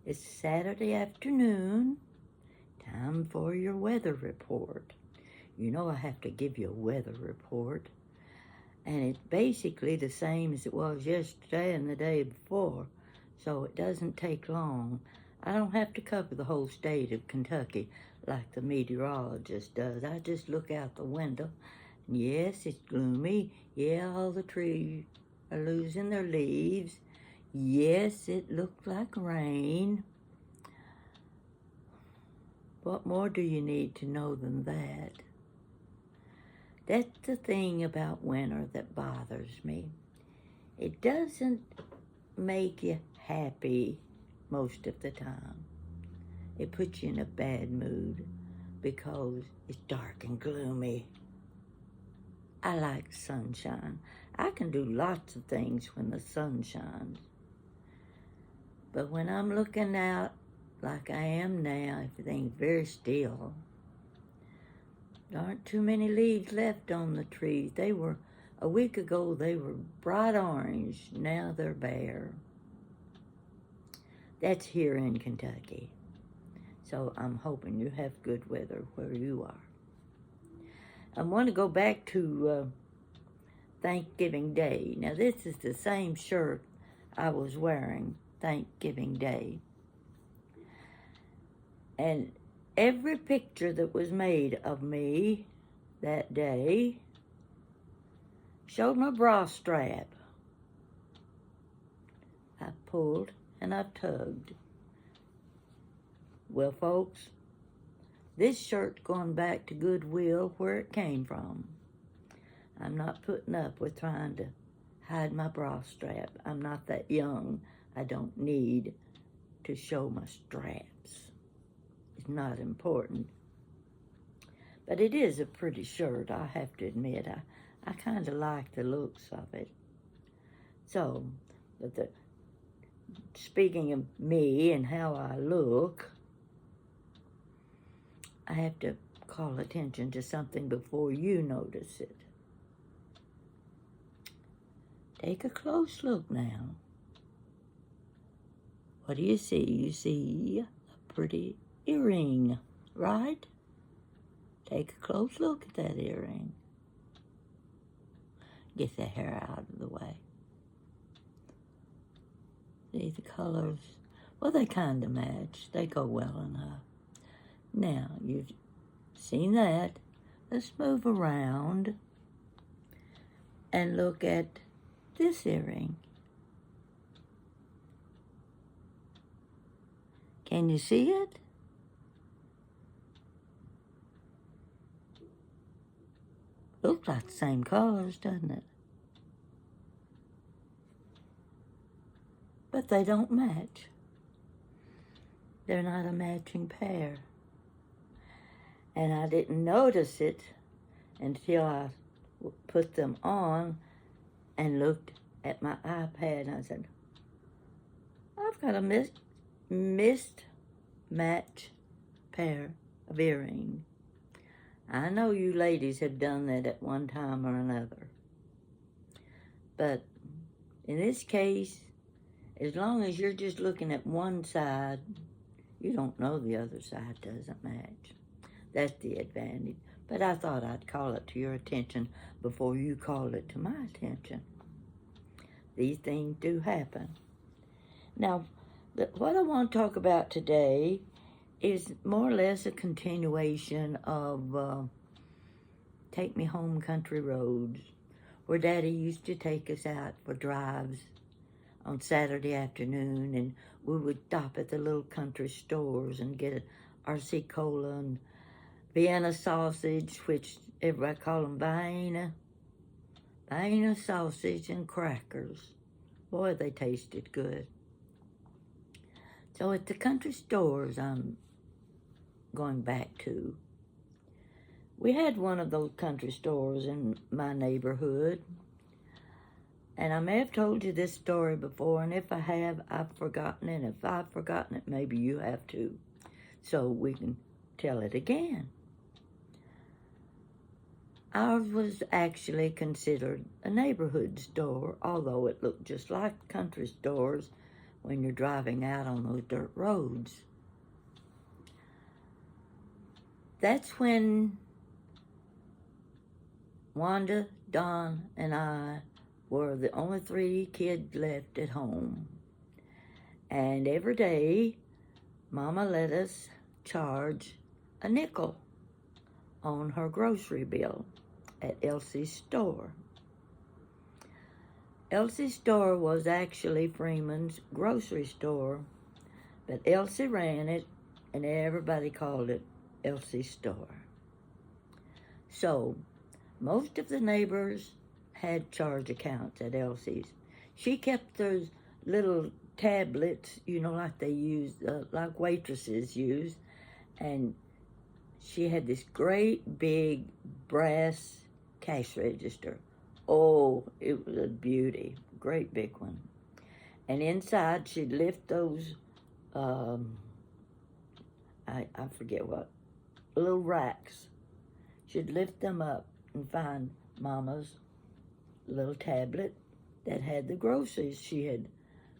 It's Saturday afternoon, time for your weather report. You know I have to give you a weather report, and it's basically the same as it was yesterday and the day before, so it doesn't take long. I don't have to cover the whole state of Kentucky like the meteorologist does. I just look out the window, and yes, it's gloomy. Yeah, all the trees are losing their leaves. Yes, it looked like rain. What more do you need to know than that? That's the thing about winter that bothers me. It doesn't make you happy most of the time. It puts you in a bad mood because it's dark and gloomy. I like sunshine. I can do lots of things when the sun shines. But when I'm looking out like I am now, everything's very still. There aren't too many leaves left on the trees. A week ago, they were bright orange. Now they're bare. That's here in Kentucky. So I'm hoping you have good weather where you are. I want to go back to Thanksgiving Day. Now, this is the same shirt I was wearing Thanksgiving Day. And every picture that was made of me that day showed my bra strap. I pulled and I tugged. Well, folks, this shirt's going back to Goodwill where it came from. I'm not putting up with trying to hide my bra strap. I'm not that young. I don't need to show my straps. It's not important. But it is a pretty shirt, I have to admit. I kind of like the looks of it. So, speaking of me and how I look, I have to call attention to something before you notice it. Take a close look now. What do you see? You see a pretty earring, right? Take a close look at that earring. Get the hair out of the way. See the colors? Well, they kind of match. They go well enough. Now, you've seen that. Let's move around and look at this earring. Can you see it? Looks like the same colors, doesn't it? But they don't match. They're not a matching pair. And I didn't notice it until I put them on and looked at my iPad, and I said, I've got a mismatch pair of earrings. I know you ladies have done that at one time or another. But in this case, as long as you're just looking at one side, you don't know the other side doesn't match. That's the advantage. But I thought I'd call it to your attention before you called it to my attention. These things do happen. Now, what I want to talk about today is more or less a continuation of Take Me Home Country Roads, where Daddy used to take us out for drives on Saturday afternoon, and we would stop at the little country stores and get an RC Cola and Vienna sausage, which everybody call them Vienna sausage and crackers. Boy, they tasted good. So at the country stores I'm going back to, we had one of those country stores in my neighborhood. And I may have told you this story before, and if I have, I've forgotten it. If I've forgotten it, maybe you have too. So we can tell it again. Ours was actually considered a neighborhood store, although it looked just like country stores when you're driving out on those dirt roads. That's when Wanda, Don, and I were the only 3 kids left at home. And every day, Mama let us charge a nickel on her grocery bill at Elsie's store. Elsie's store was actually Freeman's grocery store, but Elsie ran it, and everybody called it Elsie's store. So, most of the neighbors had charge accounts at Elsie's. She kept those little tablets, like they use, like waitresses use, and she had this great big brass cash register. Oh, it was a beauty, great big one. And inside she'd lift those, I forget what, little racks. She'd lift them up and find Mama's little tablet that had the groceries she had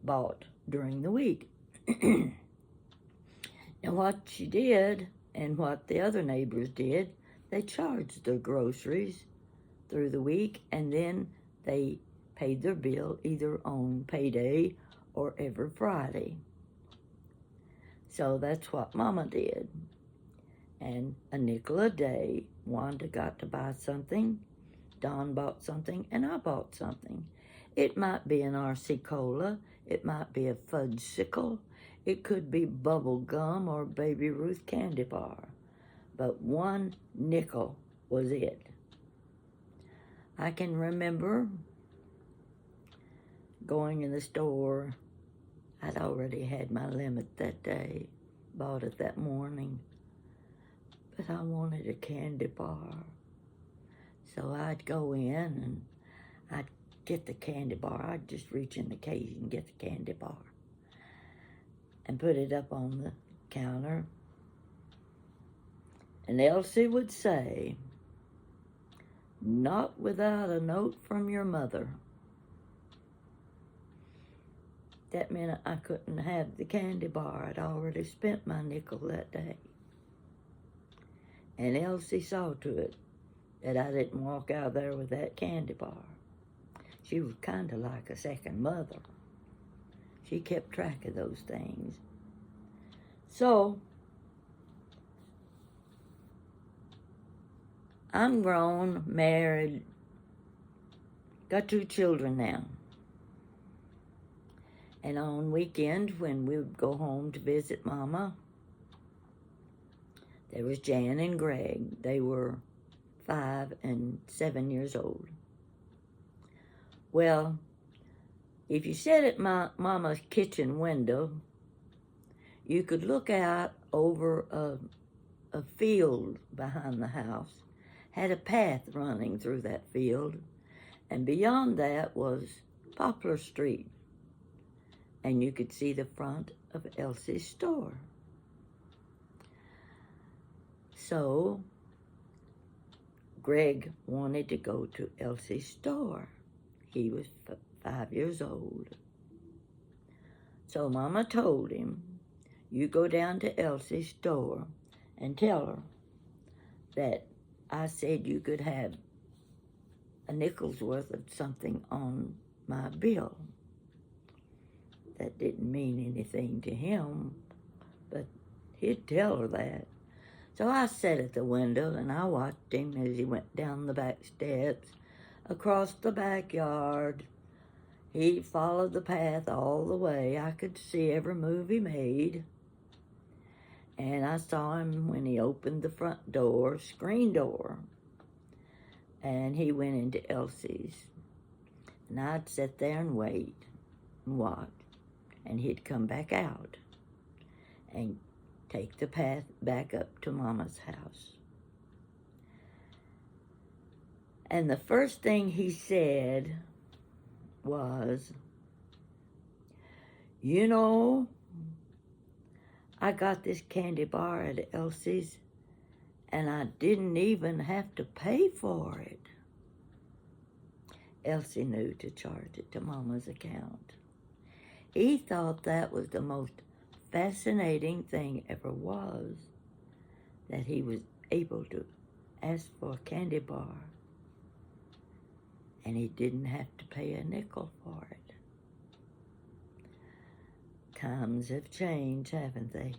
bought during the week. And what she did, and what the other neighbors did, they charged their groceries through the week, and then they paid their bill either on payday or every Friday. So that's what Mama did. And a nickel a day, Wanda got to buy something, Don bought something, and I bought something. It might be an RC Cola, it might be a fudgesicle, it could be bubble gum or Baby Ruth candy bar, but 1 nickel was it. I can remember going in the store. I'd already had my limit that day, bought it that morning, but I wanted a candy bar. So I'd go in and I'd get the candy bar. I'd just reach in the case and get the candy bar and put it up on the counter. And Elsie would say, "Not without a note from your mother." That meant I couldn't have the candy bar. I'd already spent my nickel that day. And Elsie saw to it that I didn't walk out there with that candy bar. She was kind of like a second mother. She kept track of those things. So, I'm grown, married, got 2 children now. And on weekends when we would go home to visit Mama, there was Jan and Greg. They were 5 and 7 years old. Well, if you sat at my Mama's kitchen window, you could look out over a field behind the house, had a path running through that field, and beyond that was Poplar Street, and you could see the front of Elsie's store. So, Greg wanted to go to Elsie's store. He was 5 years old. So Mama told him, "You go down to Elsie's store and tell her that I said you could have a nickel's worth of something on my bill." That didn't mean anything to him, but he'd tell her that. So I sat at the window and I watched him as he went down the back steps, across the backyard. He followed the path all the way. I could see every move he made. And I saw him when he opened the front door, screen door, and he went into Elsie's. And I'd sit there and wait and watch, and he'd come back out and take the path back up to Mama's house. And the first thing he said was, "You know, I got this candy bar at Elsie's, and I didn't even have to pay for it." Elsie knew to charge it to Mama's account. He thought that was the most fascinating thing ever was, that he was able to ask for a candy bar and he didn't have to pay a nickel for it. Times have changed, haven't they?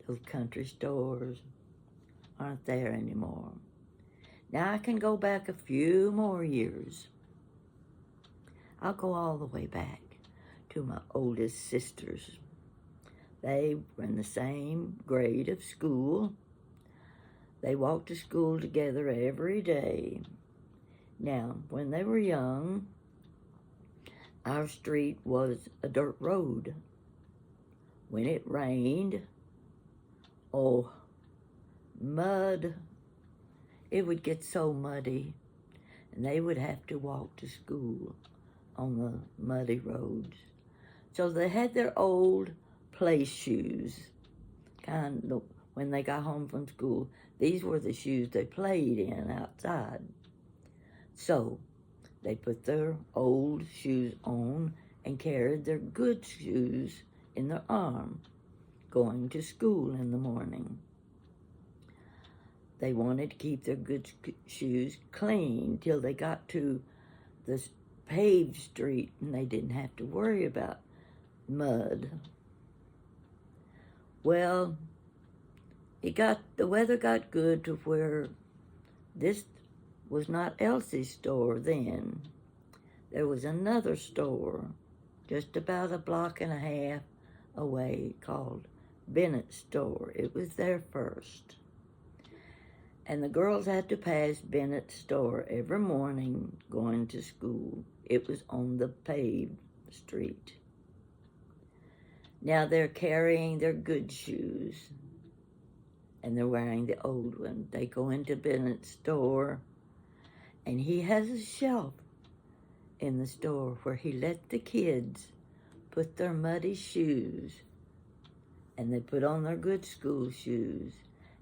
Those country stores aren't there anymore. Now I can go back a few more years. I'll go all the way back to my oldest sisters. They were in the same grade of school. They walked to school together every day. Now, when they were young, our street was a dirt road. When it rained, oh, mud, it would get so muddy, and they would have to walk to school on the muddy roads. So they had their old play shoes. When they got home from school, these were the shoes they played in outside. So they put their old shoes on and carried their good shoes in their arm, going to school in the morning. They wanted to keep their good shoes clean till they got to this paved street and they didn't have to worry about mud. Well, the weather got good to where this was not Elsie's store then. There was another store just about a block and a half away called Bennett's store. It was there first. And the girls had to pass Bennett's store every morning going to school. It was on the paved street. Now they're carrying their good shoes and they're wearing the old one. They go into Bennett's store and he has a shelf in the store where he let the kids put their muddy shoes and they put on their good school shoes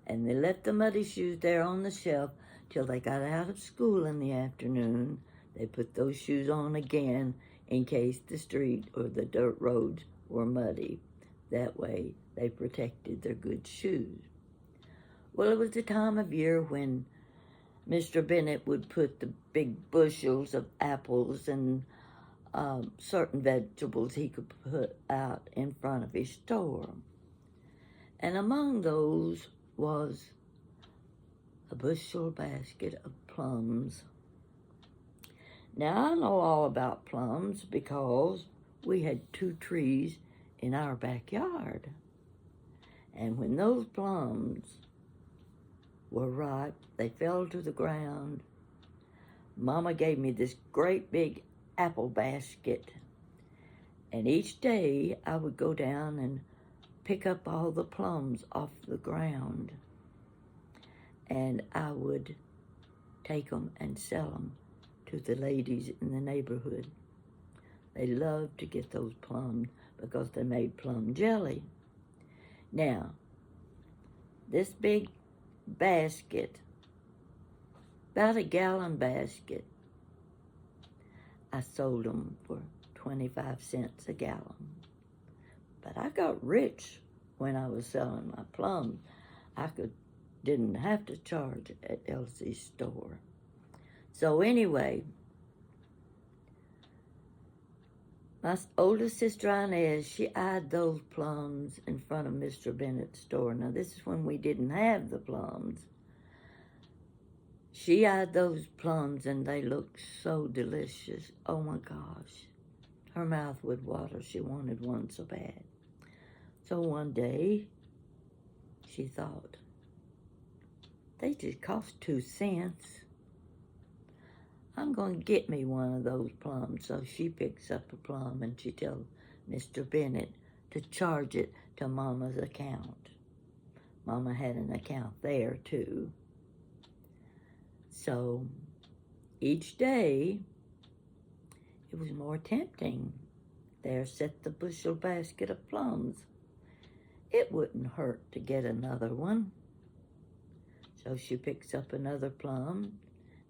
and they left the muddy shoes there on the shelf till they got out of school in the afternoon. They put those shoes on again in case the street or the dirt roads were muddy. That way they protected their good shoes. Well, it was the time of year when Mr. Bennett would put the big bushels of apples and certain vegetables he could put out in front of his store. And among those was a bushel basket of plums. Now, I know all about plums because we had 2 trees in our backyard. And when those plums were ripe, they fell to the ground. Mama gave me this great big apple basket. And each day I would go down and pick up all the plums off the ground. And I would take them and sell them to the ladies in the neighborhood. They loved to get those plums because they made plum jelly. Now, this big basket, about a gallon basket, I sold them for 25 cents a gallon. But I got rich when I was selling my plums. I didn't have to charge at Elsie's store. So anyway, my oldest sister Inez, she eyed those plums in front of Mr. Bennett's store. Now this is when we didn't have the plums. She eyed those plums and they looked so delicious. Oh my gosh. Her mouth would water. She wanted one so bad. So one day, she thought, they just cost 2 cents. I'm going to get me one of those plums. So she picks up a plum and she tells Mr. Bennett to charge it to Mama's account. Mama had an account there too. So each day, it was more tempting. There sat the bushel basket of plums. It wouldn't hurt to get another one. So she picks up another plum,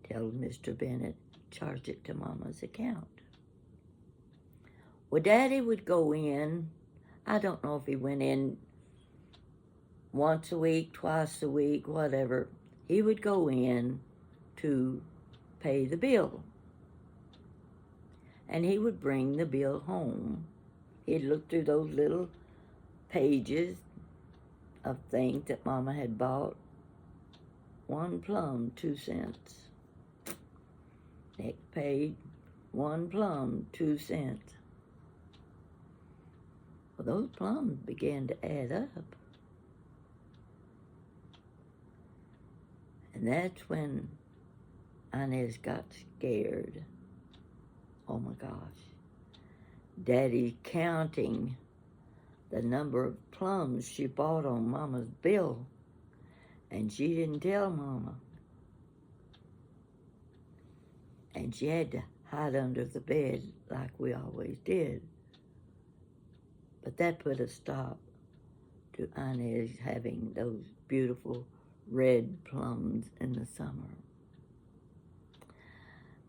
tells Mr. Bennett, charge it to Mama's account. Well, Daddy would go in. I don't know if he went in once a week, twice a week, whatever. He would go in to pay the bill. And he would bring the bill home. He'd look through those little pages of things that Mama had bought. 1 plum, 2 cents. Next page, 1 plum, 2 cents. Well, those plums began to add up. And that's when Inez got scared. Oh my gosh. Daddy counting the number of plums she bought on Mama's bill. And she didn't tell Mama. And she had to hide under the bed like we always did. But that put a stop to Inez having those beautiful red plums in the summer.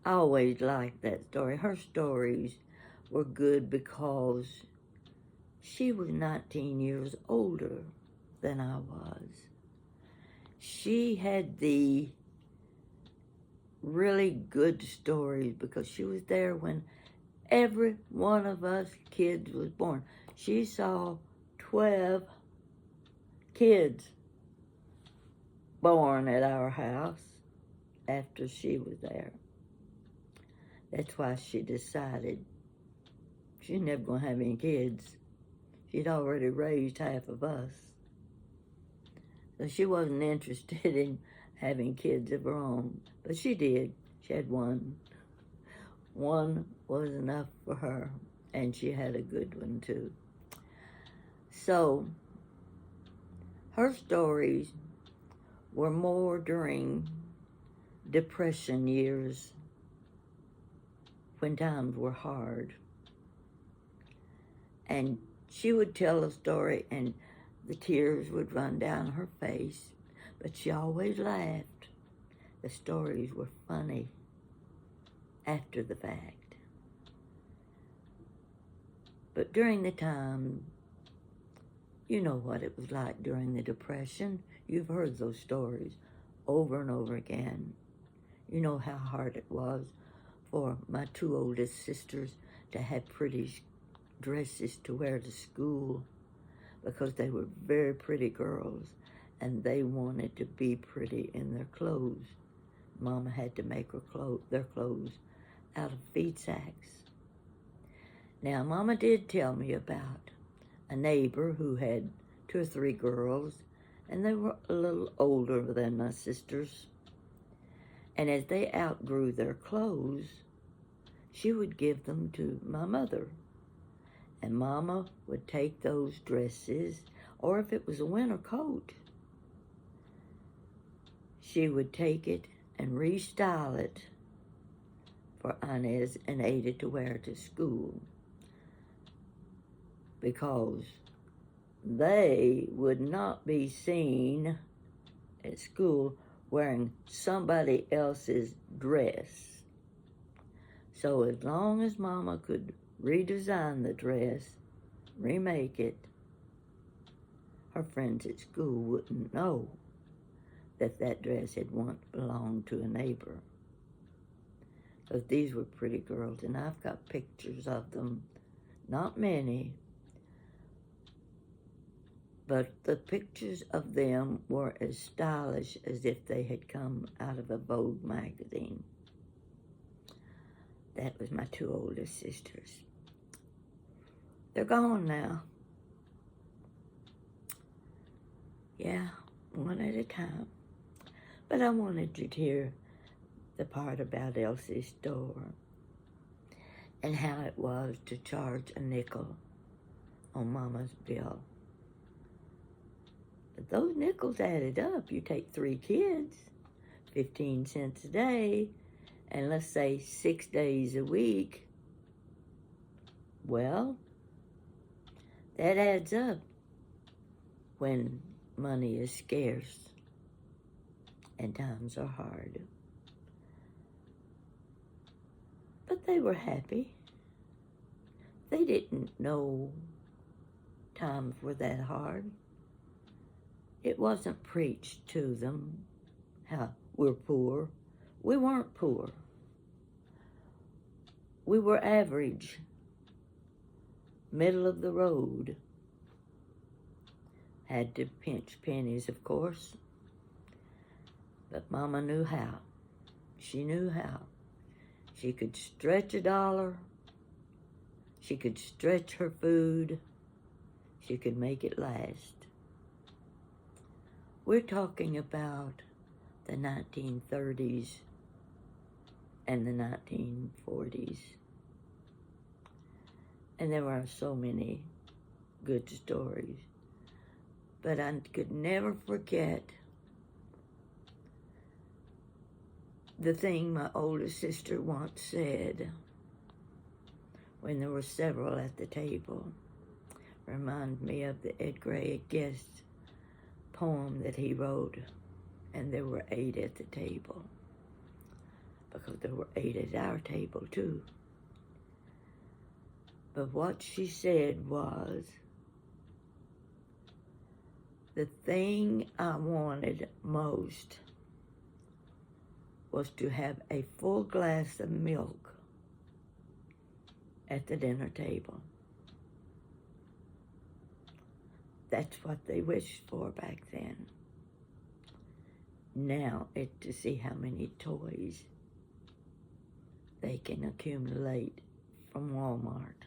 I always liked that story. Her stories were good because she was 19 years older than I was. She had the really good stories because she was there when every one of us kids was born. She saw 12 kids born at our house after she was there. That's why she decided she's never going to have any kids. She'd already raised half of us. So she wasn't interested in having kids of her own. But she did. She had one. One was enough for her. And she had a good one too. So her stories were more during Depression years when times were hard. And she would tell a story and the tears would run down her face, but she always laughed. The stories were funny after the fact. But during the time, you know what it was like during the Depression. You've heard those stories over and over again. You know how hard it was for my 2 oldest sisters to have pretty dresses to wear to school because they were very pretty girls and they wanted to be pretty in their clothes. Mama had to make their clothes out of feed sacks. Now, Mama did tell me about a neighbor who had 2 or 3 girls, and they were a little older than my sisters. And as they outgrew their clothes, she would give them to my mother. And Mama would take those dresses, or if it was a winter coat, she would take it and restyle it for Inez and Ada to wear to school, because they would not be seen at school wearing somebody else's dress. So as long as Mama could redesign the dress, remake it, her friends at school wouldn't know that that dress had once belonged to a neighbor. Because these were pretty girls, and I've got pictures of them. Not many, but the pictures of them were as stylish as if they had come out of a Vogue magazine. That was my 2 oldest sisters. They're gone now. Yeah, one at a time. But I wanted you to hear the part about Elsie's store and how it was to charge a nickel on Mama's bill. But those nickels added up. You take 3 kids, 15 cents a day, and let's say 6 days a week. Well, that adds up when money is scarce and times are hard. But they were happy. They didn't know times were that hard. It wasn't preached to them how we're poor. We weren't poor. We were average, middle of the road. Had to pinch pennies, of course. But Mama knew how. She knew how. She could stretch $1. She could stretch her food. She could make it last. We're talking about the 1930s and the 1940s. And there were so many good stories. But I could never forget the thing my older sister once said when there were several at the table. Reminded me of the Edgar Guest poem that he wrote, and there were 8 at the table, because there were 8 at our table too. But what she said was, the thing I wanted most was to have a full glass of milk at the dinner table. That's what they wished for back then. Now it's to see how many toys they can accumulate from Walmart.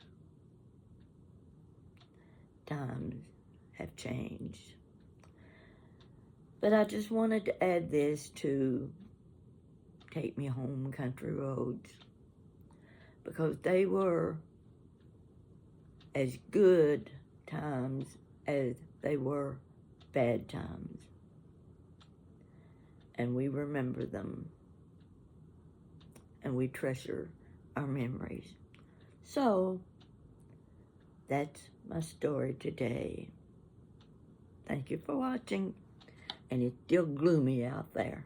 Times have changed. But I just wanted to add this to Take Me Home, Country Roads, because they were as good times as they were bad times. And we remember them, and we treasure our memories. So, that's my story today. Thank you for watching, and it's still gloomy out there.